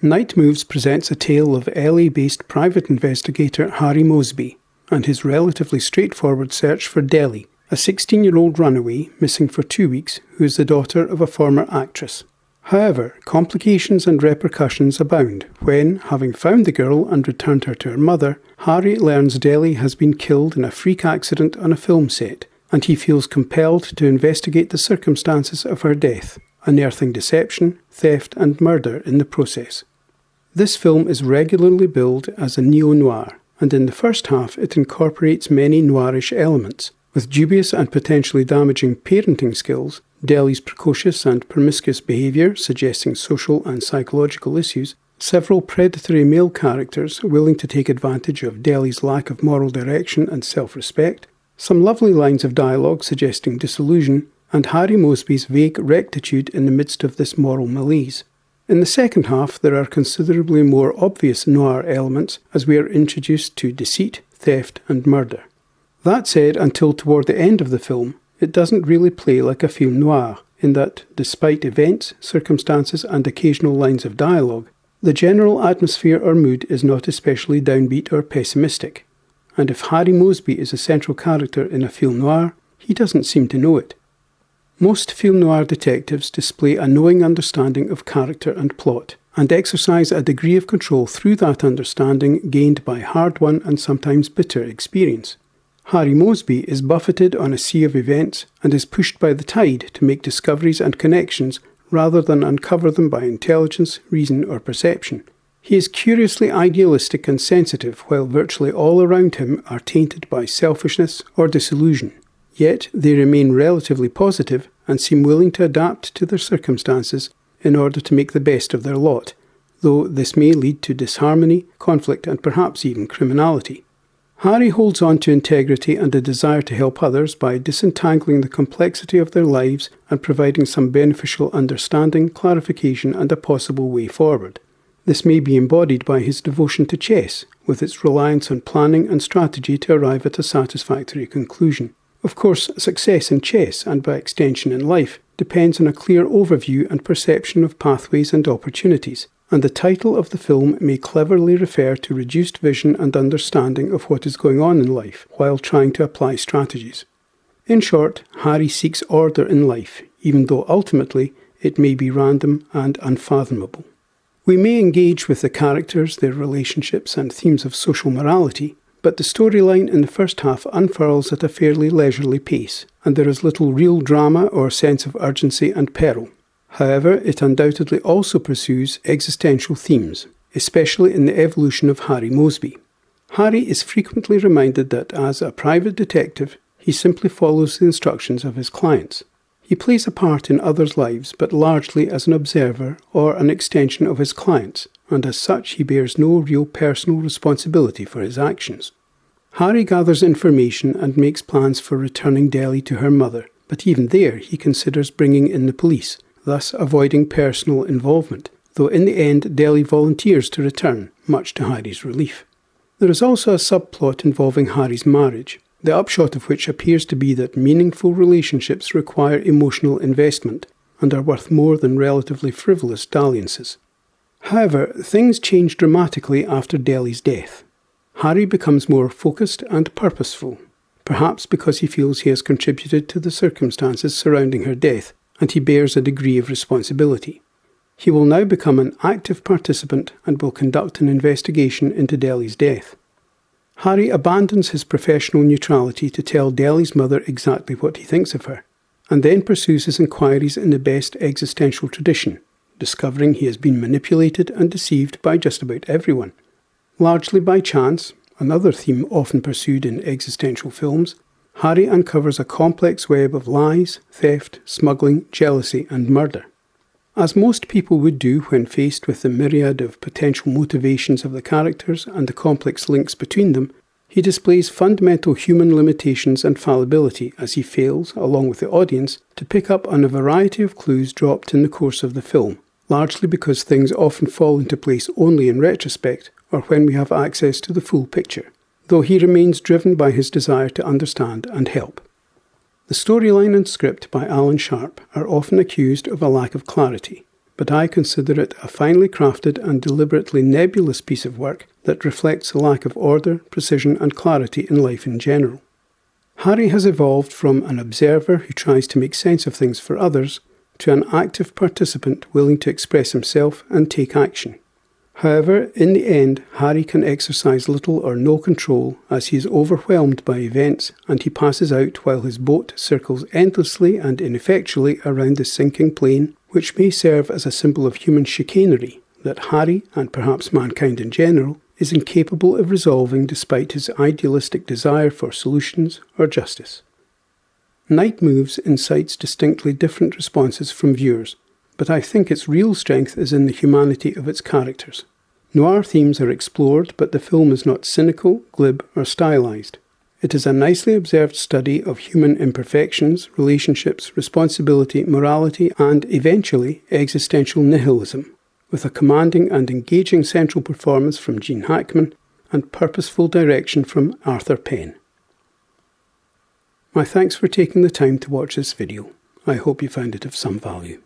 Night Moves presents a tale of LA-based private investigator Harry Moseby and his relatively straightforward search for Deli, a 16-year-old runaway missing for 2 weeks who is the daughter of a former actress. However, complications and repercussions abound when, having found the girl and returned her to her mother, Harry learns Deli has been killed in a freak accident on a film set, and he feels compelled to investigate the circumstances of her death, unearthing deception, theft and murder in the process. This film is regularly billed as a neo-noir, and in the first half it incorporates many noirish elements, with dubious and potentially damaging parenting skills, Deli's precocious and promiscuous behaviour suggesting social and psychological issues, several predatory male characters willing to take advantage of Deli's lack of moral direction and self-respect, some lovely lines of dialogue suggesting disillusion, and Harry Moseby's vague rectitude in the midst of this moral malaise. In the second half there are considerably more obvious noir elements as we are introduced to deceit, theft and murder. That said, until toward the end of the film, it doesn't really play like a film noir, in that, despite events, circumstances and occasional lines of dialogue, the general atmosphere or mood is not especially downbeat or pessimistic. And if Harry Moseby is a central character in a film noir, he doesn't seem to know it. Most film noir detectives display a knowing understanding of character and plot, and exercise a degree of control through that understanding gained by hard-won and sometimes bitter experience. Harry Moseby is buffeted on a sea of events and is pushed by the tide to make discoveries and connections rather than uncover them by intelligence, reason or perception. He is curiously idealistic and sensitive while virtually all around him are tainted by selfishness or disillusion. Yet they remain relatively positive and seem willing to adapt to their circumstances in order to make the best of their lot, though this may lead to disharmony, conflict and perhaps even criminality. Harry holds on to integrity and a desire to help others by disentangling the complexity of their lives and providing some beneficial understanding, clarification and a possible way forward. This may be embodied by his devotion to chess, with its reliance on planning and strategy to arrive at a satisfactory conclusion. Of course, success in chess, and by extension in life, depends on a clear overview and perception of pathways and opportunities, and the title of the film may cleverly refer to reduced vision and understanding of what is going on in life, while trying to apply strategies. In short, Harry seeks order in life, even though ultimately it may be random and unfathomable. We may engage with the characters, their relationships and themes of social morality, but the storyline in the first half unfurls at a fairly leisurely pace, and there is little real drama or sense of urgency and peril. However, it undoubtedly also pursues existential themes, especially in the evolution of Harry Moseby. Harry is frequently reminded that as a private detective, he simply follows the instructions of his clients. He plays a part in others' lives, but largely as an observer or an extension of his clients, and as such he bears no real personal responsibility for his actions. Harry gathers information and makes plans for returning Deli to her mother, but even there he considers bringing in the police, thus avoiding personal involvement, though in the end Deli volunteers to return, much to Harry's relief. There is also a subplot involving Harry's marriage, the upshot of which appears to be that meaningful relationships require emotional investment and are worth more than relatively frivolous dalliances. However, things change dramatically after Deli's death. Harry becomes more focused and purposeful, perhaps because he feels he has contributed to the circumstances surrounding her death, and he bears a degree of responsibility. He will now become an active participant and will conduct an investigation into Deli's death. Harry abandons his professional neutrality to tell Deli's mother exactly what he thinks of her, and then pursues his inquiries in the best existential tradition, discovering he has been manipulated and deceived by just about everyone. Largely by chance, another theme often pursued in existential films, Harry uncovers a complex web of lies, theft, smuggling, jealousy and murder. As most people would do when faced with the myriad of potential motivations of the characters and the complex links between them, he displays fundamental human limitations and fallibility as he fails, along with the audience, to pick up on a variety of clues dropped in the course of the film, largely because things often fall into place only in retrospect or when we have access to the full picture, though he remains driven by his desire to understand and help. The storyline and script by Alan Sharp are often accused of a lack of clarity, but I consider it a finely crafted and deliberately nebulous piece of work that reflects a lack of order, precision and clarity in life in general. Harry has evolved from an observer who tries to make sense of things for others to an active participant willing to express himself and take action. However, in the end, Harry can exercise little or no control as he is overwhelmed by events and he passes out while his boat circles endlessly and ineffectually around the sinking plane, which may serve as a symbol of human chicanery that Harry, and perhaps mankind in general, is incapable of resolving despite his idealistic desire for solutions or justice. Night Moves incites distinctly different responses from viewers, but I think its real strength is in the humanity of its characters. Noir themes are explored, but the film is not cynical, glib or stylized. It is a nicely observed study of human imperfections, relationships, responsibility, morality and, eventually, existential nihilism, with a commanding and engaging central performance from Gene Hackman and purposeful direction from Arthur Penn. My thanks for taking the time to watch this video. I hope you found it of some value.